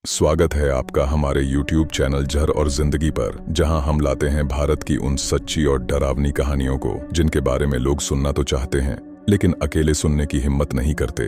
स्वागत है आपका हमारे YouTube चैनल जहर और जिंदगी पर, जहां हम लाते हैं भारत की उन सच्ची और डरावनी कहानियों को जिनके बारे में लोग सुनना तो चाहते हैं लेकिन अकेले सुनने की हिम्मत नहीं करते।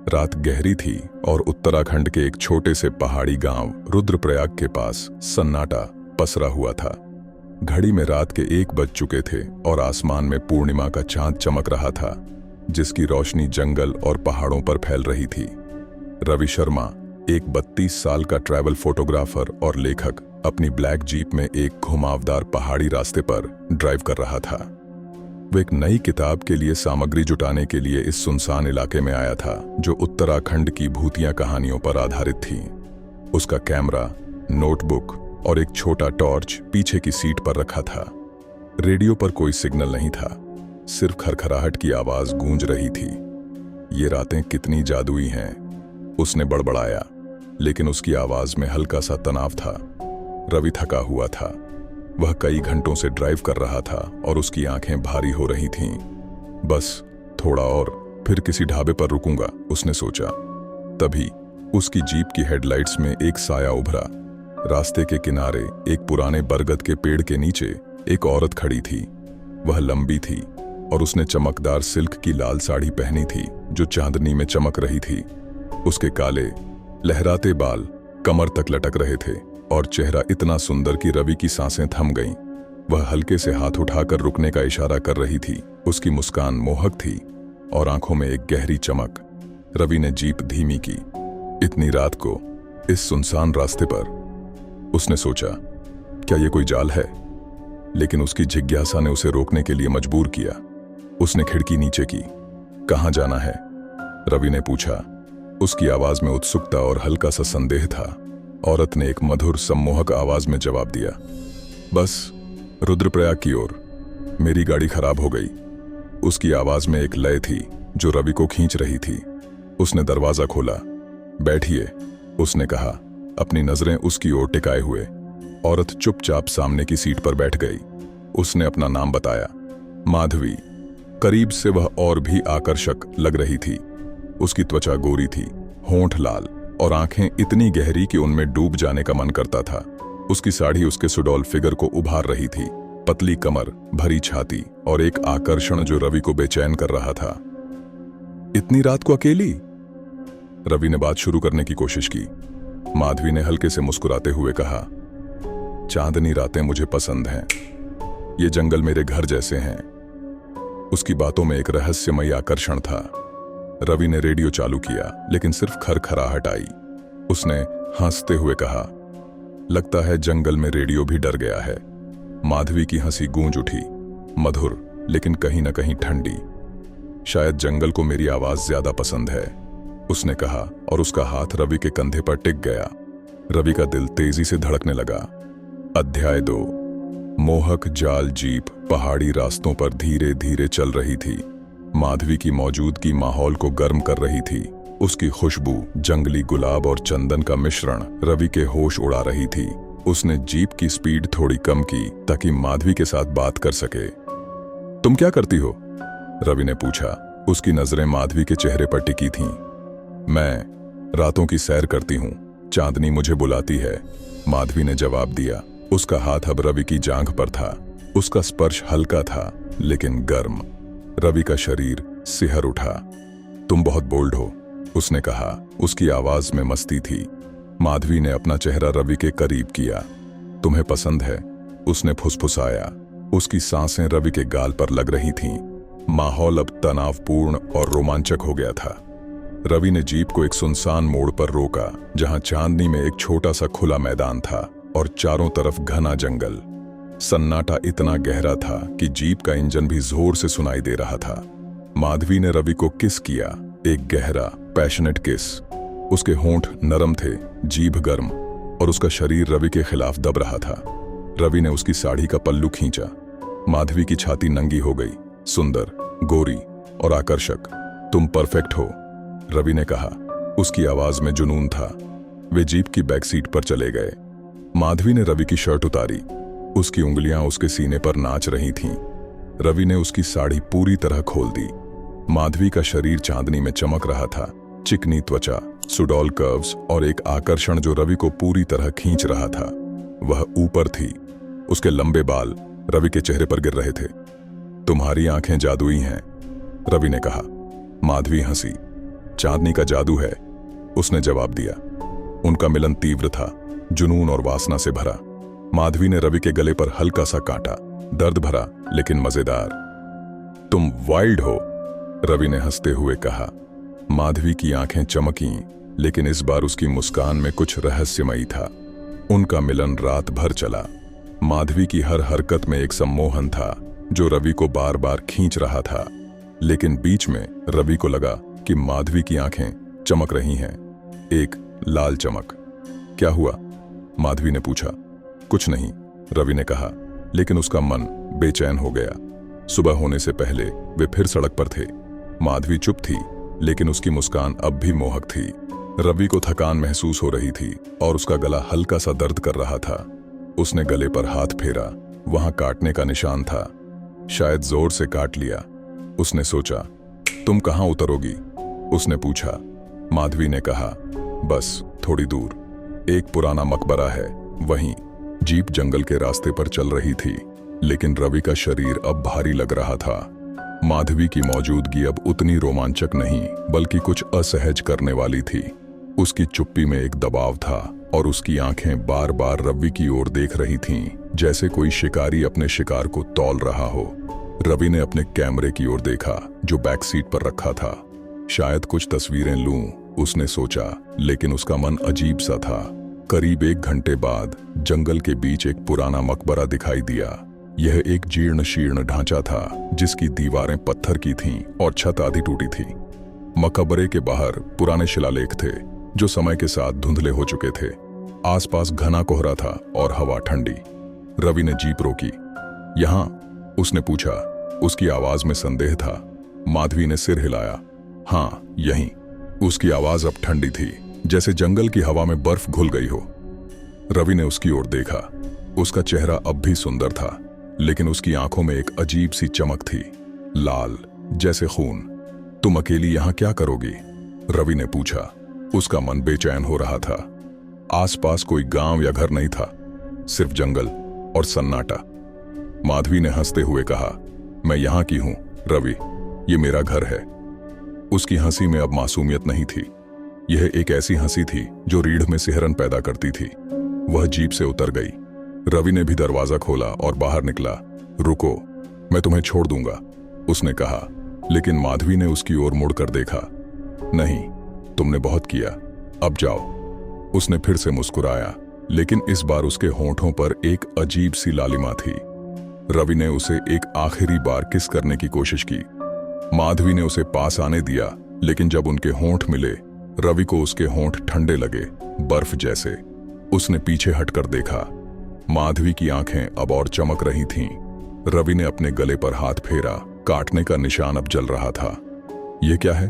रात गहरी थी और उत्तराखंड के एक छोटे से पहाड़ी गांव रुद्रप्रयाग के पास सन्नाटा पसरा हुआ था। घड़ी में रात के 1 बज चुके थे और आसमान में पूर्णिमा का चांद चमक रहा था, जिसकी रोशनी जंगल और पहाड़ों पर फैल रही थी। रवि शर्मा, एक 32 साल का ट्रैवल फोटोग्राफर और लेखक, अपनी ब्लैक जीप में एक घुमावदार पहाड़ी रास्ते पर ड्राइव कर रहा था। वो एक नई किताब के लिए सामग्री जुटाने के लिए इस सुनसान इलाके में आया था, जो उत्तराखंड की भूतिया कहानियों पर आधारित थी। उसका कैमरा, नोटबुक और एक छोटा टॉर्च पीछे की सीट पर रखा था। रेडियो पर कोई सिग्नल नहीं था, सिर्फ खरखराहट की आवाज गूंज रही थी। ये रातें कितनी जादुई हैं, उसने बड़बड़ाया, लेकिन उसकी आवाज में हल्का सा तनाव था। रवि थका हुआ था। वह कई घंटों से ड्राइव कर रहा था और उसकी आंखें भारी हो रही थीं। बस थोड़ा और, फिर किसी ढाबे पर रुकूंगा, उसने सोचा। तभी उसकी जीप की हेडलाइट्स में एक साया उभरा। रास्ते के किनारे एक पुराने बरगद के पेड़ के नीचे एक औरत खड़ी थी। वह लंबी थी और उसने चमकदार सिल्क की लाल साड़ी पहनी थी जो चांदनी में चमक रही थी। उसके काले लहराते बाल कमर तक लटक रहे थे और चेहरा इतना सुंदर कि रवि की सांसें थम गईं। वह हल्के से हाथ उठाकर रुकने का इशारा कर रही थी। उसकी मुस्कान मोहक थी और आंखों में एक गहरी चमक। रवि ने जीप धीमी की। इतनी रात को इस सुनसान रास्ते पर, उसने सोचा, क्या यह कोई जाल है? लेकिन उसकी जिज्ञासा ने उसे रोकने के लिए मजबूर किया। उसने खिड़की नीचे की। कहां जाना है? रवि ने पूछा। उसकी आवाज में उत्सुकता और हल्का सा संदेह था। औरत ने एक मधुर सम्मोहक आवाज में जवाब दिया, बस रुद्रप्रयाग की ओर, मेरी गाड़ी खराब हो गई। उसकी आवाज में एक लय थी जो रवि को खींच रही थी। उसने दरवाजा खोला। बैठिए, उसने कहा, अपनी नजरें उसकी ओर टिकाए हुए। औरत चुपचाप सामने की सीट पर बैठ गई। उसने अपना नाम बताया, माधवी। करीब से वह और भी आकर्षक लग रही थी। उसकी त्वचा गोरी थी, होंठ लाल और आंखें इतनी गहरी कि उनमें डूब जाने का मन करता था। उसकी साड़ी उसके सुडौल फिगर को उभार रही थी। पतली कमर, भरी छाती और एक आकर्षण जो रवि को बेचैन कर रहा था। इतनी रात को अकेली? रवि ने बात शुरू करने की कोशिश की। माधवी ने हल्के से मुस्कुराते हुए कहा, चांदनी रातें मुझे पसंद हैं। ये जंगल मेरे घर जैसे हैं। उसकी बातों में एक रहस्यमयी आकर्षण था। रवि ने रेडियो चालू किया, लेकिन सिर्फ खरखराहट आई। उसने हंसते हुए कहा, लगता है जंगल में रेडियो भी डर गया है। माधवी की हंसी गूंज उठी, मधुर लेकिन कहीं ना कहीं ठंडी। शायद जंगल को मेरी आवाज ज्यादा पसंद है, उसने कहा और उसका हाथ रवि के कंधे पर टिक गया। रवि का दिल तेजी से धड़कने लगा। अध्याय 2। मोहक जाल जीप पहाड़ी रास्तों पर धीरे धीरे चल रही थी। माधवी की मौजूदगी माहौल को गर्म कर रही थी। उसकी खुशबू, जंगली गुलाब और चंदन का मिश्रण रवि के होश उड़ा रही थी। उसने जीप की स्पीड थोड़ी कम की ताकि माधवी के साथ बात कर सके। तुम क्या करती हो? रवि ने पूछा। उसकी नजरें माधवी के चेहरे पर टिकी थीं। मैं रातों की सैर करती हूँ, चांदनी मुझे बुलाती है, माधवी ने जवाब दिया। उसका हाथ अब रवि की जांघ पर था। उसका स्पर्श हल्का था लेकिन गर्म। रवि का शरीर सिहर उठा। तुम बहुत बोल्ड हो, उसने कहा। उसकी आवाज में मस्ती थी। माधवी ने अपना चेहरा रवि के करीब किया। तुम्हें पसंद है, उसने फुसफुसाया। उसकी सांसें रवि के गाल पर लग रही थीं। माहौल अब तनावपूर्ण और रोमांचक हो गया था। रवि ने जीप को एक सुनसान मोड़ पर रोका, जहां चांदनी में एक छोटा सा खुला मैदान था और चारों तरफ घना जंगल। सन्नाटा इतना गहरा था कि जीप का इंजन भी जोर से सुनाई दे रहा था। माधवी ने रवि को किस किया, एक गहरा पैशनेट किस। उसके होंठ नरम थे, जीभ गर्म और उसका शरीर रवि के खिलाफ दब रहा था। रवि ने उसकी साड़ी का पल्लू खींचा। माधवी की छाती नंगी हो गई। सुंदर, गोरी और आकर्षक। तुम परफेक्ट हो, रवि ने कहा। उसकी आवाज में जुनून था। वे जीप की बैक सीट पर चले गए। माधवी ने रवि की शर्ट उतारी। उसकी उंगलियां उसके सीने पर नाच रही थीं। रवि ने उसकी साड़ी पूरी तरह खोल दी। माधवी का शरीर चांदनी में चमक रहा था। चिकनी त्वचा, सुडौल कर्व्स और एक आकर्षण जो रवि को पूरी तरह खींच रहा था। वह ऊपर थी। उसके लंबे बाल रवि के चेहरे पर गिर रहे थे। तुम्हारी आंखें जादुई हैं, रवि ने कहा। माधवी हंसी। चांदनी का जादू है, उसने जवाब दिया। उनका मिलन तीव्र था, जुनून और वासना से भरा। माधवी ने रवि के गले पर हल्का सा काटा, दर्द भरा लेकिन मजेदार। तुम वाइल्ड हो, रवि ने हंसते हुए कहा। माधवी की आंखें चमकीं, लेकिन इस बार उसकी मुस्कान में कुछ रहस्यमयी था। उनका मिलन रात भर चला। माधवी की हर हरकत में एक सम्मोहन था जो रवि को बार बार खींच रहा था। लेकिन बीच में रवि को लगा कि माधवी की आंखें चमक रही हैं, एक लाल चमक। क्या हुआ? माधवी ने पूछा। कुछ नहीं, रवि ने कहा, लेकिन उसका मन बेचैन हो गया। सुबह होने से पहले वे फिर सड़क पर थे। माधवी चुप थी, लेकिन उसकी मुस्कान अब भी मोहक थी। रवि को थकान महसूस हो रही थी और उसका गला हल्का सा दर्द कर रहा था। उसने गले पर हाथ फेरा, वहां काटने का निशान था। शायद जोर से काट लिया, उसने सोचा। तुम कहां उतरोगी? उसने पूछा। माधवी ने कहा, बस थोड़ी दूर, एक पुराना मकबरा है वहीं। जीप जंगल के रास्ते पर चल रही थी, लेकिन रवि का शरीर अब भारी लग रहा था। माधवी की मौजूदगी अब उतनी रोमांचक नहीं, बल्कि कुछ असहज करने वाली थी। उसकी चुप्पी में एक दबाव था और उसकी आंखें बार बार रवि की ओर देख रही थीं, जैसे कोई शिकारी अपने शिकार को तौल रहा हो। रवि ने अपने कैमरे की ओर देखा जो बैक सीट पर रखा था। शायद कुछ तस्वीरें लूं, उसने सोचा, लेकिन उसका मन अजीब सा था। करीब 1 घंटे बाद जंगल के बीच एक पुराना मकबरा दिखाई दिया। यह एक जीर्ण शीर्ण ढांचा था जिसकी दीवारें पत्थर की थीं और छत आधी टूटी थी। मकबरे के बाहर पुराने शिलालेख थे जो समय के साथ धुंधले हो चुके थे। आसपास घना कोहरा था और हवा ठंडी। रवि ने जीप रोकी। यहां? उसने पूछा। उसकी आवाज में संदेह था। माधवी ने सिर हिलाया। हां, यहीं। उसकी आवाज अब ठंडी थी, जैसे जंगल की हवा में बर्फ घुल गई हो। रवि ने उसकी ओर देखा। उसका चेहरा अब भी सुंदर था, लेकिन उसकी आंखों में एक अजीब सी चमक थी, लाल जैसे खून। तुम अकेली यहां क्या करोगी? रवि ने पूछा। उसका मन बेचैन हो रहा था। आसपास कोई गांव या घर नहीं था, सिर्फ जंगल और सन्नाटा। माधवी ने हंसते हुए कहा, मैं यहां की हूं रवि, ये मेरा घर है। उसकी हंसी में अब मासूमियत नहीं थी। यह एक ऐसी हंसी थी जो रीढ़ में सिहरन पैदा करती थी। वह जीप से उतर गई। रवि ने भी दरवाजा खोला और बाहर निकला। रुको, मैं तुम्हें छोड़ दूंगा, उसने कहा, लेकिन माधवी ने उसकी ओर मुड़कर देखा। नहीं, तुमने बहुत किया, अब जाओ। उसने फिर से मुस्कुराया, लेकिन इस बार उसके होंठों पर एक अजीब सी लालिमा थी। रवि ने उसे एक आखिरी बार किस करने की कोशिश की। माधवी ने उसे पास आने दिया, लेकिन जब उनके होंठ मिले, रवि को उसके होंठ ठंडे लगे, बर्फ जैसे। उसने पीछे हटकर देखा। माधवी की आंखें अब और चमक रही थीं। रवि ने अपने गले पर हाथ फेरा, काटने का निशान अब जल रहा था। यह क्या है?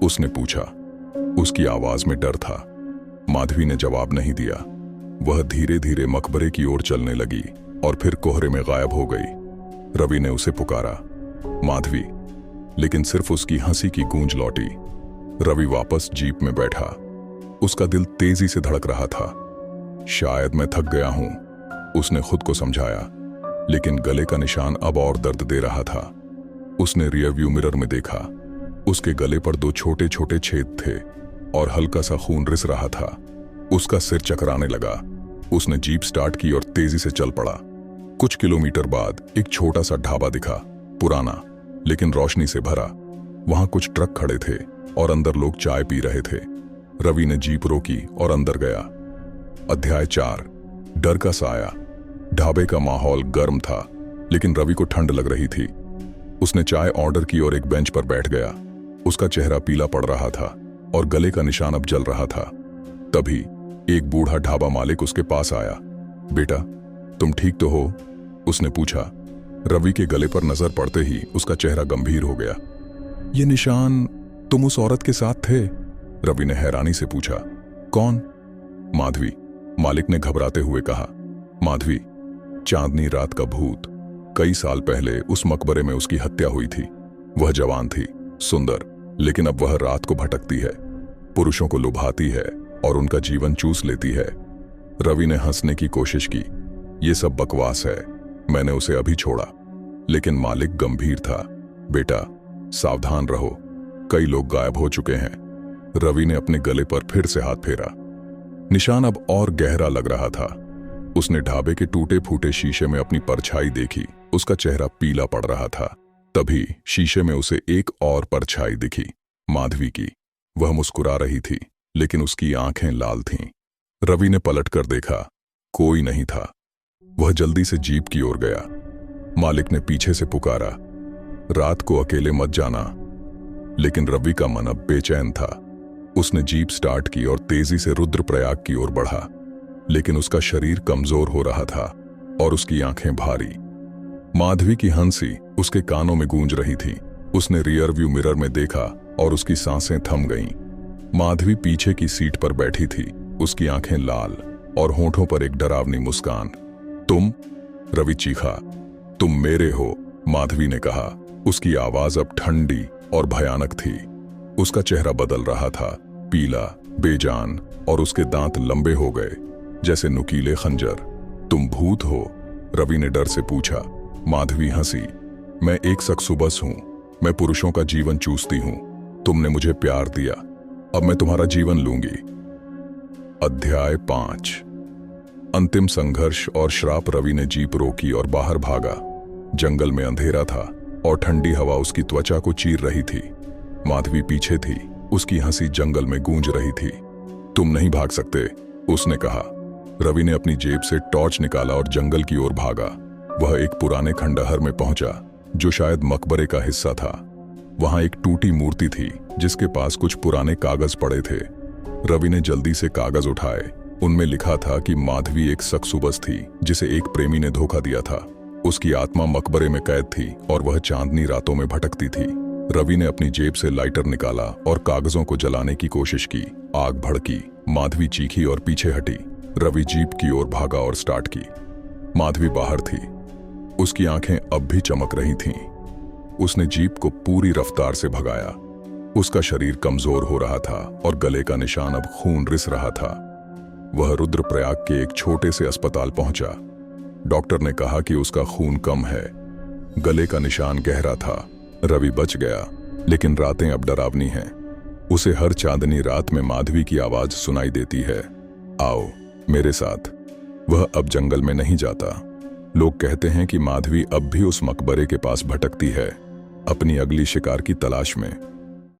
उसने पूछा। उसकी आवाज में डर था। माधवी ने जवाब नहीं दिया। वह धीरे धीरे मकबरे की ओर चलने लगी और फिर कोहरे में गायब हो गई। रवि ने उसे पुकारा, माधवी, लेकिन सिर्फ उसकी हंसी की गूंज लौटी। रवि वापस जीप में बैठा। उसका दिल तेजी से धड़क रहा था। शायद मैं थक गया हूं, उसने खुद को समझाया, लेकिन गले का निशान अब और दर्द दे रहा था। उसने रियर व्यू मिरर में देखा। उसके गले पर 2 छोटे छोटे छेद थे और हल्का सा खून रिस रहा था। उसका सिर चकराने लगा। उसने जीप स्टार्ट की और तेजी से चल पड़ा। कुछ किलोमीटर बाद एक छोटा सा ढाबा दिखा, पुराना लेकिन रोशनी से भरा। वहां कुछ ट्रक खड़े थे और अंदर लोग चाय पी रहे थे। रवि ने जीप रोकी और अंदर गया। अध्याय 4, डर का साया। ढाबे का माहौल गर्म था, लेकिन रवि को ठंड लग रही थी। उसने चाय ऑर्डर की और एक बेंच पर बैठ गया। उसका चेहरा पीला पड़ रहा था और गले का निशान अब जल रहा था। तभी एक बूढ़ा ढाबा मालिक उसके पास आया। बेटा, तुम ठीक तो हो? उसने पूछा। रवि के गले पर नजर पड़ते ही उसका चेहरा गंभीर हो गया। ये निशान, तुम उस औरत के साथ थे? रवि ने हैरानी से पूछा। कौन? माधवी, मालिक ने घबराते हुए कहा। माधवी, चांदनी रात का भूत। कई साल पहले उस मकबरे में उसकी हत्या हुई थी। वह जवान थी, सुंदर, लेकिन अब वह रात को भटकती है। पुरुषों को लुभाती है और उनका जीवन चूस लेती है। रवि ने हंसने की कोशिश की। ये सब बकवास है, मैंने उसे अभी छोड़ा। लेकिन मालिक गंभीर था। बेटा, सावधान रहो, कई लोग गायब हो चुके हैं। रवि ने अपने गले पर फिर से हाथ फेरा। निशान अब और गहरा लग रहा था। उसने ढाबे के टूटे फूटे शीशे में अपनी परछाई देखी। उसका चेहरा पीला पड़ रहा था। तभी शीशे में उसे एक और परछाई दिखी, माधवी की। वह मुस्कुरा रही थी, लेकिन उसकी आंखें लाल थीं। रवि ने पलटकर देखा, कोई नहीं था। वह जल्दी से जीप की ओर गया। मालिक ने पीछे से पुकारा, रात को अकेले मत जाना। लेकिन रवि का मन अब बेचैन था। उसने जीप स्टार्ट की और तेजी से रुद्रप्रयाग की ओर बढ़ा। लेकिन उसका शरीर कमजोर हो रहा था और उसकी आंखें भारी। माधवी की हंसी उसके कानों में गूंज रही थी। उसने रियर व्यू मिरर में देखा और उसकी सांसें थम गईं। माधवी पीछे की सीट पर बैठी थी, उसकी आंखें लाल और होठों पर एक डरावनी मुस्कान। तुम? रवि चीखा। तुम मेरे हो, माधवी ने कहा। उसकी आवाज अब ठंडी और भयानक थी। उसका चेहरा बदल रहा था, पीला, बेजान, और उसके दांत लंबे हो गए जैसे नुकीले खंजर। तुम भूत हो? रवि ने डर से पूछा। माधवी हंसी। मैं एक सक्सुबस हूं, मैं पुरुषों का जीवन चूसती हूं। तुमने मुझे प्यार दिया, अब मैं तुम्हारा जीवन लूंगी। अध्याय 5। अंतिम संघर्ष और श्राप। रवि ने जीप रोकी और बाहर भागा। जंगल में अंधेरा था और ठंडी हवा उसकी त्वचा को चीर रही थी। माधवी पीछे थी, उसकी हंसी जंगल में गूंज रही थी। तुम नहीं भाग सकते, उसने कहा। रवि ने अपनी जेब से टॉर्च निकाला और जंगल की ओर भागा। वह एक पुराने खंडहर में पहुंचा, जो शायद मकबरे का हिस्सा था। वहां एक टूटी मूर्ति थी जिसके पास कुछ पुराने कागज पड़े थे। रवि ने जल्दी से कागज उठाए। उनमें लिखा था कि माधवी एक सक्सुबस थी जिसे एक प्रेमी ने धोखा दिया था। उसकी आत्मा मकबरे में कैद थी और वह चांदनी रातों में भटकती थी। रवि ने अपनी जेब से लाइटर निकाला और कागजों को जलाने की कोशिश की। आग भड़की, माधवी चीखी और पीछे हटी। रवि जीप की ओर भागा और स्टार्ट की। माधवी बाहर थी, उसकी आंखें अब भी चमक रही थीं। उसने जीप को पूरी रफ्तार से भगाया। उसका शरीर कमजोर हो रहा था और गले का निशान अब खून रिस रहा था। वह रुद्रप्रयाग के एक छोटे से अस्पताल पहुंचा। डॉक्टर ने कहा कि उसका खून कम है, गले का निशान गहरा था। रवि बच गया, लेकिन रातें अब डरावनी हैं। उसे हर चांदनी रात में माधवी की आवाज सुनाई देती है, आओ मेरे साथ। वह अब जंगल में नहीं जाता। लोग कहते हैं कि माधवी अब भी उस मकबरे के पास भटकती है, अपनी अगली शिकार की तलाश में।